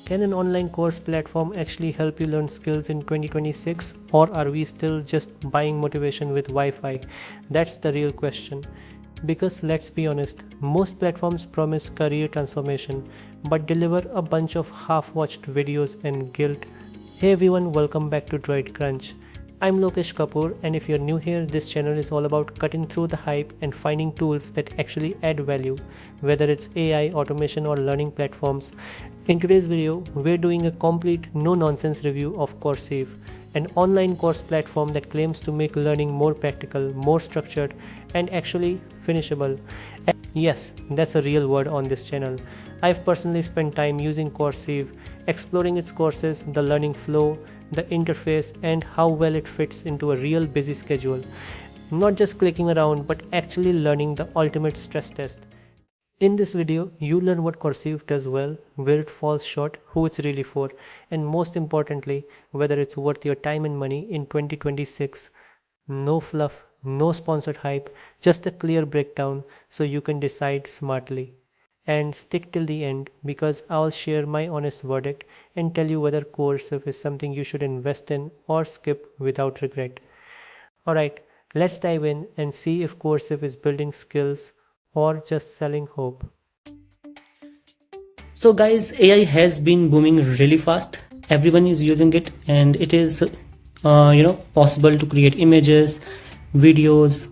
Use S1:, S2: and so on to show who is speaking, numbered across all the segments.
S1: Can an online course platform actually help you learn skills in 2026, or are we still just buying motivation with Wi-Fi? That's the real question. Because let's be honest, most platforms promise career transformation but deliver a bunch of half-watched videos and guilt. Hey everyone, welcome back to Droid Crunch. I'm Lokesh Kapoor, and if you're new here, this channel is all about cutting through the hype and finding tools that actually add value, whether it's AI, automation or learning platforms. In today's video, we're doing a complete no-nonsense review of Coursiv, an online course platform that claims to make learning more practical, more structured and actually finishable. And yes, that's a real word on this channel. I've personally spent time using Coursiv, exploring its courses, the learning flow, the interface and how well it fits into a real busy schedule. Not just clicking around but actually learning the ultimate stress test. In this video, you learn what Coursiv does well, where it falls short, who it's really for, and most importantly, whether it's worth your time and money in 2026. No fluff, no sponsored hype, just a clear breakdown so you can decide smartly. And stick till the end because I'll share my honest verdict and tell you whether Coursiv is something you should invest in or skip without regret. Alright, let's dive in and see if Coursiv is building skills or just selling hope.
S2: So guys, AI has been booming really fast. Everyone is using it and it is possible to create images, videos,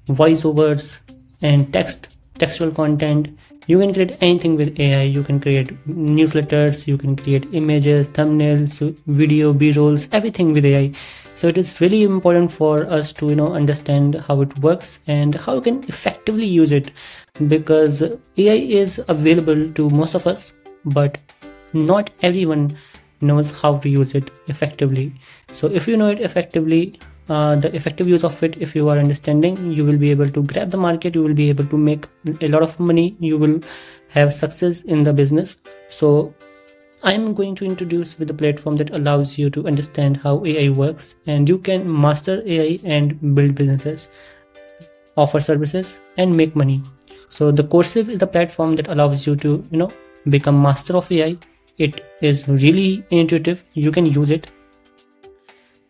S2: voiceovers and textual content. You can create anything with AI. You can create newsletters, you can create images, thumbnails, video, b-rolls, everything with AI. So it is really important for us to understand how it works and how you can effectively use it, because AI is available to most of us, but not everyone knows how to use it effectively. So if you know it effectively, the effective use of it, if you are understanding, you will be able to grab the market, you will be able to make a lot of money, you will have success in the business. So I'm going to introduce with a platform that allows you to understand how AI works and you can master AI and build businesses, offer services and make money. So the Coursiv is the platform that allows you to become master of AI. It is really intuitive, you can use it.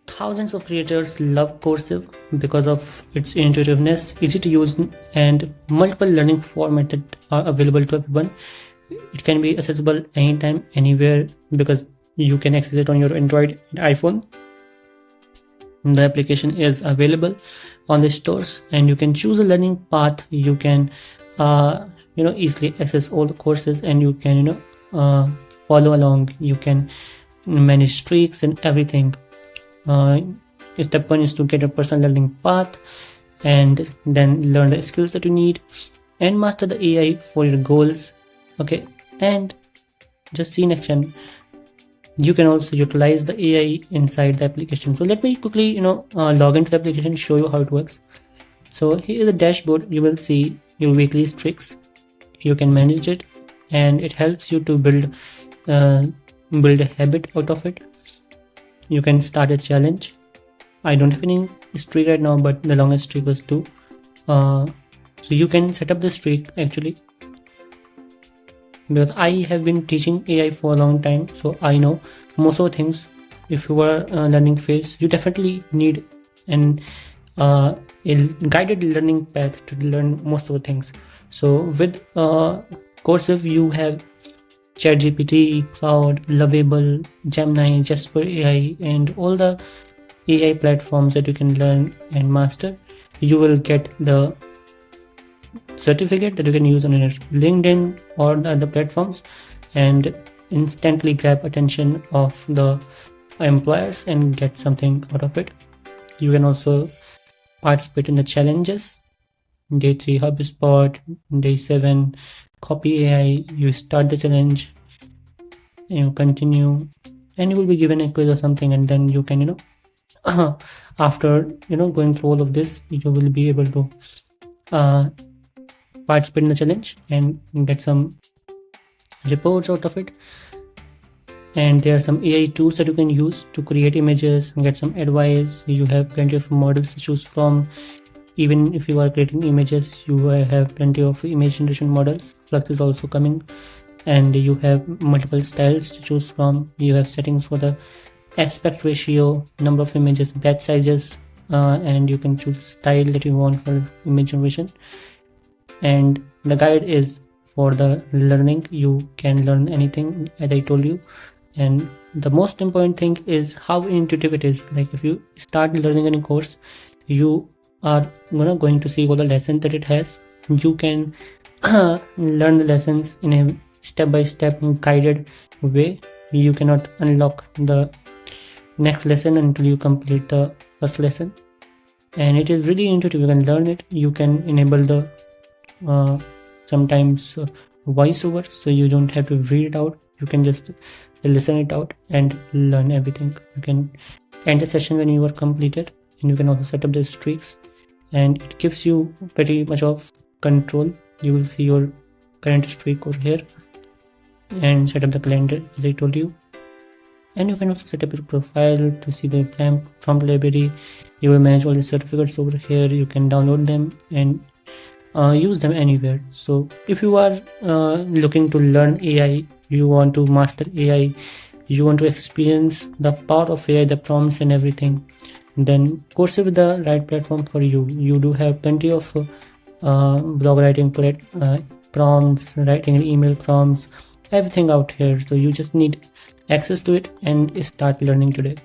S2: Thousands of creators love Coursiv because of its intuitiveness, easy to use and multiple learning formats that are available to everyone. It can be accessible anytime, anywhere, because you can access it on your Android and iPhone. The application is available on the stores and you can choose a learning path. You can easily access all the courses and you can follow along. You can manage streaks and everything. Step 1 is to get a personal learning path and then learn the skills that you need and master the AI for your goals. Okay, and just see in action. You can also utilize the AI inside the application. So let me quickly log into the application, show you how it works. So here is the dashboard. You will see your weekly streaks. You can manage it and it helps you to build a habit out of it. You can start a challenge. I don't have any streak right now, but the longest streak was 2. So you can set up the streak actually, because I have been teaching AI for a long time, so I know most of the things. If you are learning phase, you definitely need a guided learning path to learn most of the things. So with Coursiv, you have ChatGPT, Cloud, Lovable, Gemini, Jasper AI and all the AI platforms that you can learn and master. You will get the certificate that you can use on your LinkedIn or the other platforms and instantly grab attention of the employers and get something out of it. You can also participate in the challenges. Day 3 HubSpot, day 7 Copy AI. You start the challenge, you continue and you will be given a quiz or something, and then you can after going through all of this, you will be able to participate in the challenge and get some reports out of it. And there are some AI tools that you can use to create images and get some advice. You have plenty of models to choose from. Even if you are creating images, you have plenty of image generation models. Flux is also coming and you have multiple styles to choose from. You have settings for the aspect ratio, number of images, batch sizes, and you can choose the style that you want for image generation. And the guide is for the learning. You can learn anything, as I told you. And the most important thing is how intuitive it is. Like if you start learning any course, you are going to see all the lessons that it has. You can learn the lessons in a step-by-step guided way. You cannot unlock the next lesson until you complete the first lesson, and it is really intuitive. You can learn it. You can enable the sometimes voiceover, so you don't have to read it out. You can just listen it out and learn everything. You can end the session when you are completed, and you can also set up the streaks, and it gives you pretty much of control. You will see your current streak over here and set up the calendar, as I told you. And you can also set up your profile to see the prompt library. You will manage all the certificates over here. You can download them and use them anywhere. So if you are looking to learn AI, you want to master AI, you want to experience the power of AI, the prompts and everything, then Coursiv is the right platform for you. You do have plenty of blog writing prompts, writing and email prompts, everything out here. So you just need access to it and start learning today.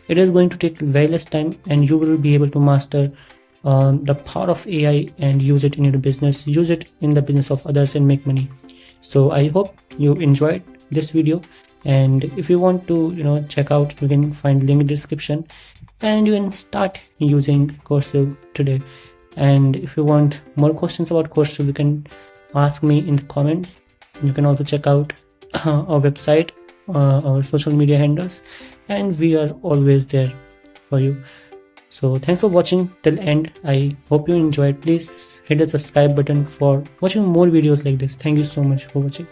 S2: It is going to take very less time, and you will be able to master the power of AI and use it in your business, use it in the business of others and make money. So I hope you enjoyed this video, and if you want to check out, you can find link in the description, and you can start using Coursiv today. And if you want more questions about Coursiv, you can ask me in the comments. You can also check out our website, our social media handles, and we are always there for you. So thanks for watching till end. I hope you enjoyed. Please hit the subscribe button for watching more videos like this. Thank you so much for watching.